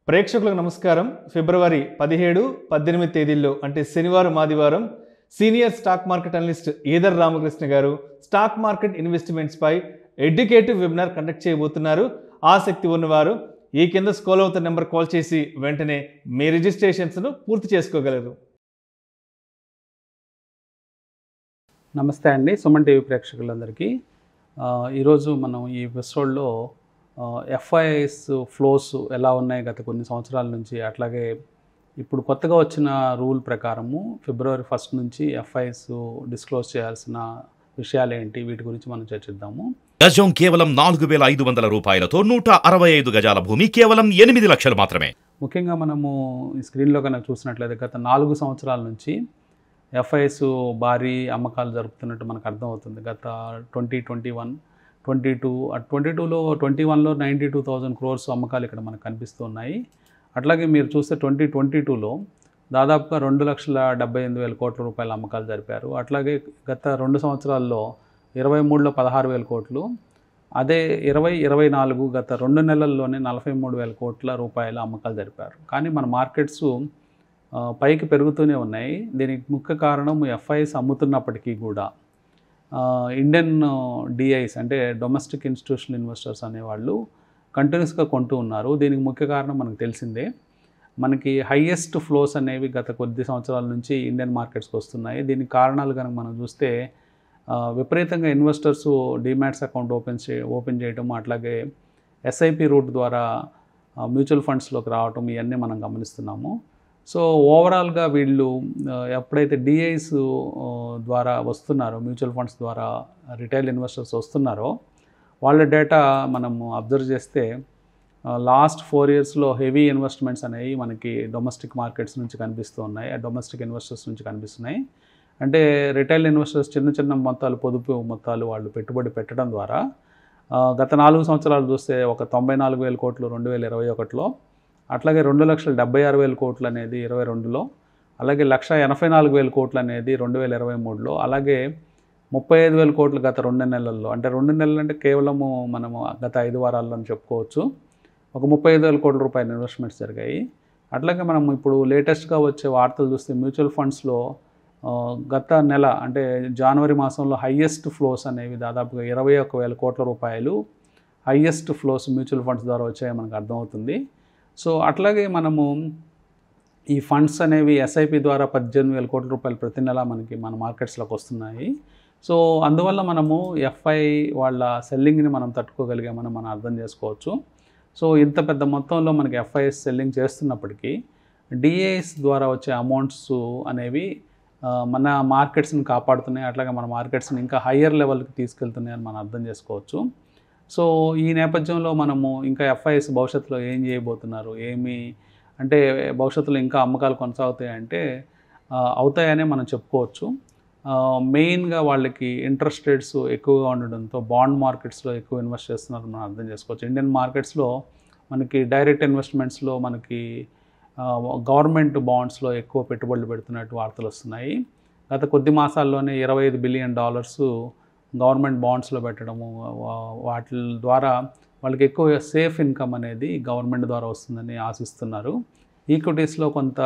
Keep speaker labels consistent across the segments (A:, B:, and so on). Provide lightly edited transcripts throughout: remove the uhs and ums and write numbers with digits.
A: ప్రేక్షకులకు నమస్కారం. ఫిబ్రవరి 17, 18 తేదీల్లో అంటే శనివారం, ఆదివారం senior stock market analyst either Ramakrishna గారు స్టాక్ మార్కెట్ ఇన్వెస్ట్మెంట్స్ పై ఎడ్యుకేటివ్ వెబినార్ కండక్ట్ చేయబోతున్నారు. ఆసక్తి ఉన్నవారు ఈ కింద స్క్రోల్ అవుతున్న నెంబర్ కాల్ చేసి వెంటనే మీ రిజిస్ట్రేషన్స్ను పూర్తి చేసుకోగలరు.
B: నమస్తే అండి, సుమన్ టీవీ ప్రేక్షకులందరికీ. ఈరోజు మనం ఈ ఎపిసోడ్లో ఎఫ్ఐఐస్ ఫ్లోస్ ఎలా ఉన్నాయి గత కొన్ని సంవత్సరాల నుంచి, అట్లాగే ఇప్పుడు కొత్తగా వచ్చిన రూల్ ప్రకారము ఫిబ్రవరి 1 నుంచి ఎఫ్ఐఐస్ డిస్క్లోజ్ చేయాల్సిన విషయాలు ఏంటి, వీటి గురించి మనం చర్చిద్దాము.
C: గజం కేవలం 4,500 రూపాయలతో 165 గజాల భూమి కేవలం 8 లక్షలు మాత్రమే. ముఖ్యంగా
B: మనము ఈ స్క్రీన్లో కనుక చూసినట్లయితే గత 4 సంవత్సరాల నుంచి ఎఫ్ఐఐస్ భారీ అమ్మకాలు జరుపుతున్నట్టు మనకు అర్థమవుతుంది. గత 2021, 22, 22లో 21లో 92,000 crores అమ్మకాలు ఇక్కడ మనకు కనిపిస్తున్నాయి. అట్లాగే మీరు చూస్తే 2022లో దాదాపుగా 2,78,000 కోట్ల రూపాయల అమ్మకాలు జరిపారు. అట్లాగే గత 2 సంవత్సరాల్లో 23లో 16,000 కోట్లు, అదే 2024 గత 2 నెలల్లోనే 43,000 కోట్ల రూపాయల అమ్మకాలు జరిపారు. కానీ మన మార్కెట్స్ పైకి పెరుగుతూనే ఉన్నాయి. దీనికి ముఖ్య కారణం ఎఫ్ఐఐస్ అమ్ముతున్నప్పటికీ కూడా ఇండియన్ డిఐస్ అంటే డొమెస్టిక్ ఇన్స్టిట్యూషనల్ ఇన్వెస్టర్స్ అనేవాళ్ళు కంటిన్యూస్గా కొంటూ ఉన్నారు. దీనికి ముఖ్య కారణం మనకు తెలిసిందే. మనకి హైయెస్ట్ ఫ్లోస్ అనేవి గత కొద్ది సంవత్సరాల నుంచి ఇండియన్ మార్కెట్స్కి వస్తున్నాయి. దీనికి కారణాలు కనుక మనం చూస్తే విపరీతంగా ఇన్వెస్టర్స్ డిమాట్స్ అకౌంట్ ఓపెన్ చేయడం, అట్లాగే ఎస్ఐపి రూట్ ద్వారా మ్యూచువల్ ఫండ్స్లోకి రావటం, ఇవన్నీ మనం గమనిస్తున్నాము. సో ఓవరాల్గా వీళ్ళు ఎప్పుడైతే డిఐస్ ద్వారా వస్తున్నారో, మ్యూచువల్ ఫండ్స్ ద్వారా రిటైల్ ఇన్వెస్టర్స్ వస్తున్నారో, వాళ్ళ డేటా మనము అబ్జర్వ్ చేస్తే లాస్ట్ 4 yearsలో హెవీ ఇన్వెస్ట్మెంట్స్ అనేవి మనకి డొమెస్టిక్ మార్కెట్స్ నుంచి కనిపిస్తూ ఉన్నాయి, డొమెస్టిక్ ఇన్వెస్టర్స్ నుంచి కనిపిస్తున్నాయి. అంటే రిటైల్ ఇన్వెస్టర్స్ చిన్న మొత్తాలు, పొదుపు మొత్తాలు వాళ్ళు పెట్టుబడి పెట్టడం ద్వారా గత 4 సంవత్సరాలు చూస్తే ఒక 94,000 కోట్లు 2021లో, అట్లాగే 2,76,000 కోట్లు అనేది 2022లో, అలాగే 1,84,000 కోట్లు అనేది 2023లో, అలాగే 35,000 కోట్లు గత 2 నెలల్లో. అంటే 2 నెలలు అంటే కేవలము మనము గత 5 వారాల్లో అని చెప్పుకోవచ్చు. ఒక 35,000 కోట్ల రూపాయల ఇన్వెస్ట్మెంట్స్ జరిగాయి. అట్లాగే మనం ఇప్పుడు లేటెస్ట్గా వచ్చే వార్తలు చూస్తే మ్యూచువల్ ఫండ్స్లో గత నెల అంటే జనవరి మాసంలో హయ్యెస్ట్ ఫ్లోస్ అనేవి దాదాపుగా 21,000 కోట్ల రూపాయలు హయ్యెస్ట్ ఫ్లోస్ మ్యూచువల్ ఫండ్స్ ద్వారా వచ్చాయని మనకు అర్థమవుతుంది. సో అట్లాగే మనము ఈ ఫండ్స్ అనేవి ఎస్ఐపి ద్వారా 18,000 కోట్ల రూపాయలు ప్రతి నెల మన మార్కెట్స్లోకి వస్తున్నాయి. సో అందువల్ల మనము ఎఫ్ఐ వాళ్ళ సెల్లింగ్ని మనం తట్టుకోగలిగామని మనం అర్థం చేసుకోవచ్చు. సో ఇంత పెద్ద మొత్తంలో మనకి ఎఫ్ఐఎస్ సెల్లింగ్ చేస్తున్నప్పటికీ డిఐఎస్ ద్వారా వచ్చే అమౌంట్స్ అనేవి మన మార్కెట్స్ని కాపాడుతున్నాయి, అట్లాగే మన మార్కెట్స్ని ఇంకా హయ్యర్ లెవెల్కి తీసుకెళ్తున్నాయని మనం అర్థం చేసుకోవచ్చు. సో ఈ నేపథ్యంలో మనము ఇంకా ఎఫ్ఐఎస్ భవిష్యత్తులో ఏం చేయబోతున్నారు, అంటే భవిష్యత్తులో ఇంకా అమ్మకాలు కొనసాగుతాయంటే అవుతాయనే మనం చెప్పుకోవచ్చు. మెయిన్గా వాళ్ళకి ఇంట్రెస్ట్ రేట్స్ ఎక్కువగా ఉండడంతో బాండ్ మార్కెట్స్లో ఎక్కువ ఇన్వెస్ట్ చేస్తున్నారని మనం అర్థం చేసుకోవచ్చు. ఇండియన్ మార్కెట్స్లో మనకి డైరెక్ట్ ఇన్వెస్ట్మెంట్స్లో మనకి గవర్నమెంట్ బాండ్స్లో ఎక్కువ పెట్టుబడులు పెడుతున్నట్టు వార్తలు వస్తున్నాయి. గత కొద్ది మాసాల్లోనే $25 బిలియన్ గవర్నమెంట్ బాండ్స్లో పెట్టడము, వాటి ద్వారా వాళ్ళకి ఎక్కువ సేఫ్ ఇన్కమ్ అనేది గవర్నమెంట్ ద్వారా వస్తుందని ఆశిస్తున్నారు. ఈక్విటీస్లో కొంత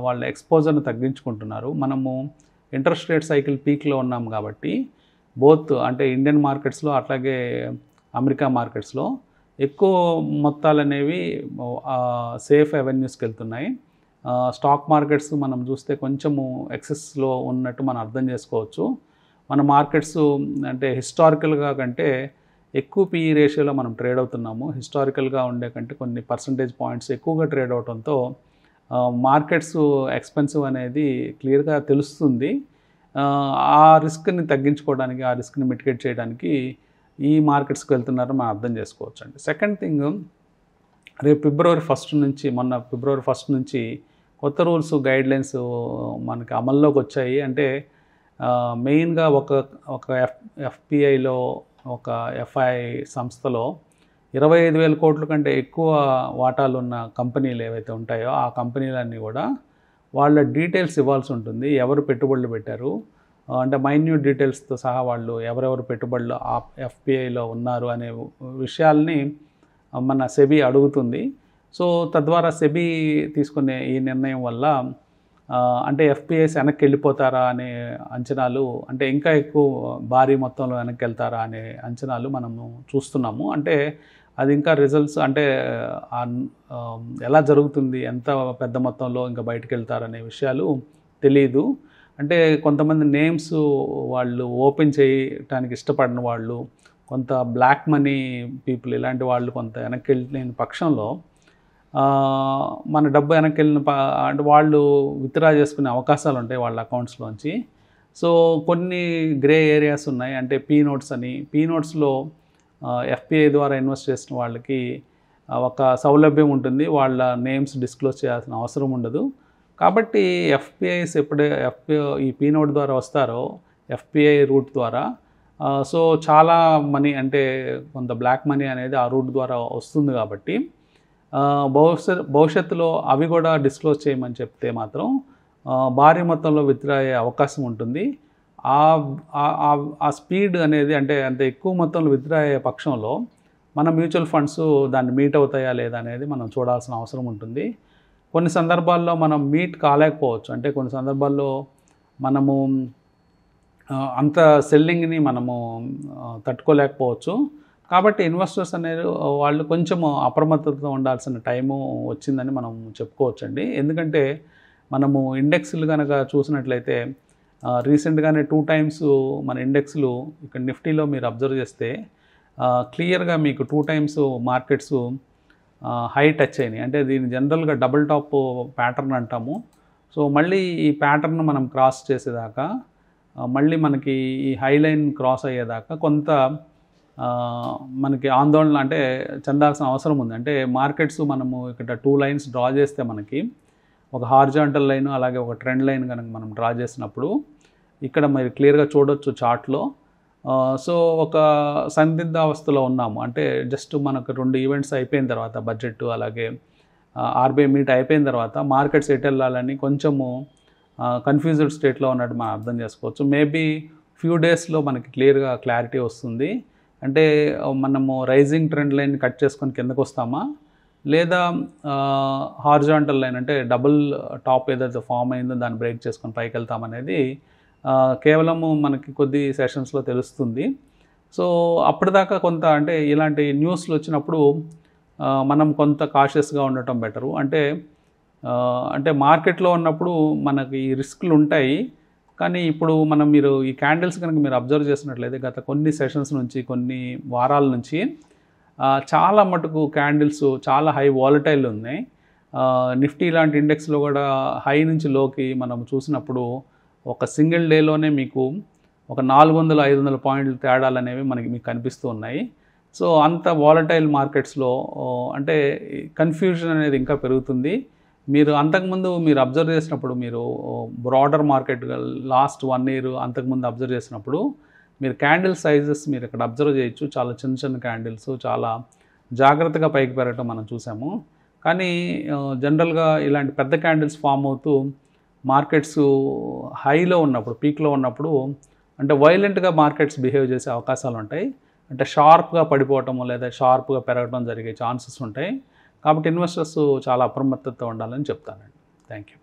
B: వాళ్ళ ఎక్స్పోజర్ని తగ్గించుకుంటున్నారు. మనము ఇంట్రెస్ట్ రేట్ సైకిల్ పీక్లో ఉన్నాం కాబట్టి అంటే ఇండియన్ మార్కెట్స్లో అట్లాగే అమెరికా మార్కెట్స్లో ఎక్కువ మొత్తాలు అనేవి సేఫ్ అవెన్యూస్కి వెళ్తున్నాయి. స్టాక్ మార్కెట్స్ మనం చూస్తే కొంచెము ఎక్సెస్లో ఉన్నట్టు మనం అర్థం చేసుకోవచ్చు. మన మార్కెట్స్ అంటే హిస్టారికల్గా కంటే ఎక్కువ పిఈ రేషియోలో మనం ట్రేడ్ అవుతున్నాము. హిస్టారికల్గా ఉండే కంటే కొన్ని పర్సంటేజ్ పాయింట్స్ ఎక్కువగా ట్రేడ్ అవడంతో మార్కెట్స్ ఎక్స్పెన్సివ్ అనేది క్లియర్గా తెలుస్తుంది. ఆ రిస్క్ని తగ్గించుకోవడానికి, ఆ రిస్క్ని మిటిగేట్ చేయడానికి ఈ మార్కెట్స్కి వెళ్తున్నారని మనం అర్థం చేసుకోవచ్చు అండి. సెకండ్ థింగ్, రేపు ఫిబ్రవరి 1 నుంచి కొత్త రూల్స్ గైడ్లైన్స్ మనకి అమల్లోకి వచ్చాయి. అంటే మెయిన్గా ఒక ఎఫ్పిఐలో, ఒక ఎఫ్ఐ సంస్థలో 25,000 కోట్ల కంటే ఎక్కువ వాటాలు ఉన్న కంపెనీలు ఏవైతే ఉంటాయో ఆ కంపెనీలన్నీ కూడా వాళ్ళ డీటెయిల్స్ ఇవ్వాల్సి ఉంటుంది. ఎవరు పెట్టుబడులు పెట్టారు అంటే మైన్యూట్ డీటెయిల్స్తో సహా వాళ్ళు ఎవరెవరు పెట్టుబడులు ఎఫ్పిఐలో ఉన్నారు అనే విషయాల్ని మన సెబీ అడుగుతుంది. సో తద్వారా సెబీ తీసుకునే ఈ నిర్ణయం వల్ల అంటే ఎఫ్పిఐస్ వెనక్కి వెళ్ళిపోతారా అనే అంచనాలు, అంటే ఇంకా ఎక్కువ భారీ మొత్తంలో వెనక్కి వెళ్తారా అనే అంచనాలు మనము చూస్తున్నాము. అంటే అది ఇంకా రిజల్ట్స్ అంటే ఎలా జరుగుతుంది, ఎంత పెద్ద మొత్తంలో ఇంకా బయటకు వెళ్తారనే విషయాలు తెలియదు. అంటే కొంతమంది నేమ్స్ వాళ్ళు ఓపెన్ చేయడానికి ఇష్టపడిన వాళ్ళు, కొంత బ్లాక్ మనీ పీపుల్, ఇలాంటి వాళ్ళు కొంత వెనక్కి వెళ్ళిన పక్షంలో మన డబ్బు వెనక్కి వెళ్ళిన అంటే వాళ్ళు విత్డ్రా చేసుకునే అవకాశాలు ఉంటాయి వాళ్ళ అకౌంట్స్లోంచి. సో కొన్ని గ్రే ఏరియాస్ ఉన్నాయి. అంటే పీ నోట్స్ అని, పీ నోట్స్లో ఎఫ్పిఐ ద్వారా ఇన్వెస్ట్ చేసిన వాళ్ళకి ఒక సౌలభ్యం ఉంటుంది, వాళ్ళ నేమ్స్ డిస్క్లోజ్ చేయాల్సిన అవసరం ఉండదు. కాబట్టి ఎఫ్పిఐస్ ఈ పీ నోట్ ద్వారా వస్తారో, ఎఫ్పిఐ రూట్ ద్వారా, సో చాలా మనీ అంటే కొంత బ్లాక్ మనీ అనేది ఆ రూట్ ద్వారా వస్తుంది. కాబట్టి భవిష్యత్తులో అవి కూడా డిస్క్లోజ్ చేయమని చెప్తే మాత్రం భారీ మొత్తంలో విత్డ్రా అయ్యే అవకాశం ఉంటుంది. ఆ స్పీడ్ అనేది అంటే అంత ఎక్కువ మొత్తంలో విత్డ్రా అయ్యే పక్షంలో మన మ్యూచువల్ ఫండ్స్ దాన్ని మీట్ అవుతాయా లేదా అనేది మనం చూడాల్సిన అవసరం ఉంటుంది. కొన్ని సందర్భాల్లో మనం మీట్ కాలేకపోవచ్చు. అంటే కొన్ని సందర్భాల్లో మనము అంత సెల్లింగ్ని మనము తట్టుకోలేకపోవచ్చు. కాబట్టి ఇన్వెస్టర్స్ అనేది వాళ్ళు కొంచెం అప్రమత్తతో ఉండాల్సిన టైము వచ్చిందని మనం చెప్పుకోవచ్చండి. ఎందుకంటే మనము ఇండెక్స్లు కనుక చూసినట్లయితే రీసెంట్గానే 2 times మన ఇండెక్స్లు ఇక్కడ నిఫ్టీలో మీరు అబ్జర్వ్ చేస్తే క్లియర్గా మీకు 2 times మార్కెట్స్ హై టచ్ అయినాయి. అంటే దీన్ని జనరల్గా డబుల్ టాప్ ప్యాటర్న్ అంటాము. సో మళ్ళీ ఈ ప్యాటర్న్ మనం క్రాస్ చేసేదాకా, మళ్ళీ మనకి ఈ హై లైన్ క్రాస్ అయ్యేదాకా కొంత మనకి ఆందోళన అంటే చెందాల్సిన అవసరం ఉంది. అంటే మార్కెట్స్ మనము ఇక్కడ 2 lines డ్రా చేస్తే మనకి ఒక హారిజాంటల్ లైన్ అలాగే ఒక ట్రెండ్ లైన్ కనుక మనం డ్రా చేసినప్పుడు ఇక్కడ మీరు క్లియర్గా చూడొచ్చు చార్ట్లో. సో ఒక సందిగ్ధావస్థలో ఉన్నాము. అంటే జస్ట్ మనకు 2 ఈవెంట్స్ అయిపోయిన తర్వాత, బడ్జెట్ అలాగే ఆర్బీఐ మీట్ అయిపోయిన తర్వాత మార్కెట్స్ ఎటు వెళ్ళాలని కొంచెము కన్ఫ్యూజ్డ్ స్టేట్లో ఉన్నట్టు మనం అర్థం చేసుకోవచ్చు. మేబీ ఫ్యూ డేస్లో మనకి క్లియర్గా క్లారిటీ వస్తుంది. అంటే మనము రైజింగ్ ట్రెండ్ లైన్ కట్ చేసుకొని కిందకు వస్తామా, లేదా హారిజాంటల్ లైన్ అంటే డబుల్ టాప్ ఏదైతే ఫామ్ అయిందో దాన్ని బ్రేక్ చేసుకొని పైకి వెళ్తామనేది కేవలము మనకి కొద్ది సెషన్స్లో తెలుస్తుంది. సో అప్పటిదాకా కొంత అంటే ఇలాంటి న్యూస్లు వచ్చినప్పుడు మనం కొంత కాషియస్గా ఉండటం బెటరు. అంటే మార్కెట్లో ఉన్నప్పుడు మనకి ఈ రిస్క్లు ఉంటాయి. కానీ ఇప్పుడు మీరు ఈ క్యాండిల్స్ కనుక మీరు అబ్జర్వ్ చేసినట్లయితే గత కొన్ని సెషన్స్ నుంచి, కొన్ని వారాల నుంచి చాలా మటుకు క్యాండిల్స్ చాలా హై వాలటైల్ ఉన్నాయి. నిఫ్టీ లాంటి ఇండెక్స్లో కూడా హై నుంచి లోకి మనం చూసినప్పుడు ఒక సింగిల్ డేలోనే మీకు ఒక 400-500 పాయింట్ల తేడాలు అనేవి మీకు కనిపిస్తూ ఉన్నాయి. సో అంత వాలటైల్ మార్కెట్స్లో అంటే కన్ఫ్యూజన్ అనేది ఇంకా పెరుగుతుంది. మీరు అంతకుముందు మీరు అబ్జర్వ్ చేసినప్పుడు, మీరు బ్రాడర్ మార్కెట్ లాస్ట్ 1 year అంతకుముందు అబ్జర్వ్ చేసినప్పుడు మీరు క్యాండిల్ సైజెస్ మీరు ఇక్కడ అబ్జర్వ్ చేయొచ్చు. చాలా చిన్న చిన్న క్యాండిల్స్ చాలా జాగ్రత్తగా పైకి పెరగటం మనం చూసాము. కానీ జనరల్గా ఇలాంటి పెద్ద క్యాండిల్స్ ఫామ్ అవుతూ మార్కెట్స్ హైలో ఉన్నప్పుడు, పీక్లో ఉన్నప్పుడు అంటే వైలెంట్గా మార్కెట్స్ బిహేవ్ చేసే అవకాశాలు ఉంటాయి. అంటే షార్ప్గా పడిపోవటము లేదా షార్ప్గా పెరగడం జరిగే ఛాన్సెస్ ఉంటాయి. కాబట్టి ఇన్వెస్టర్స్ చాలా అప్రమత్తతో ఉండాలని చెప్తానండి. Thank you.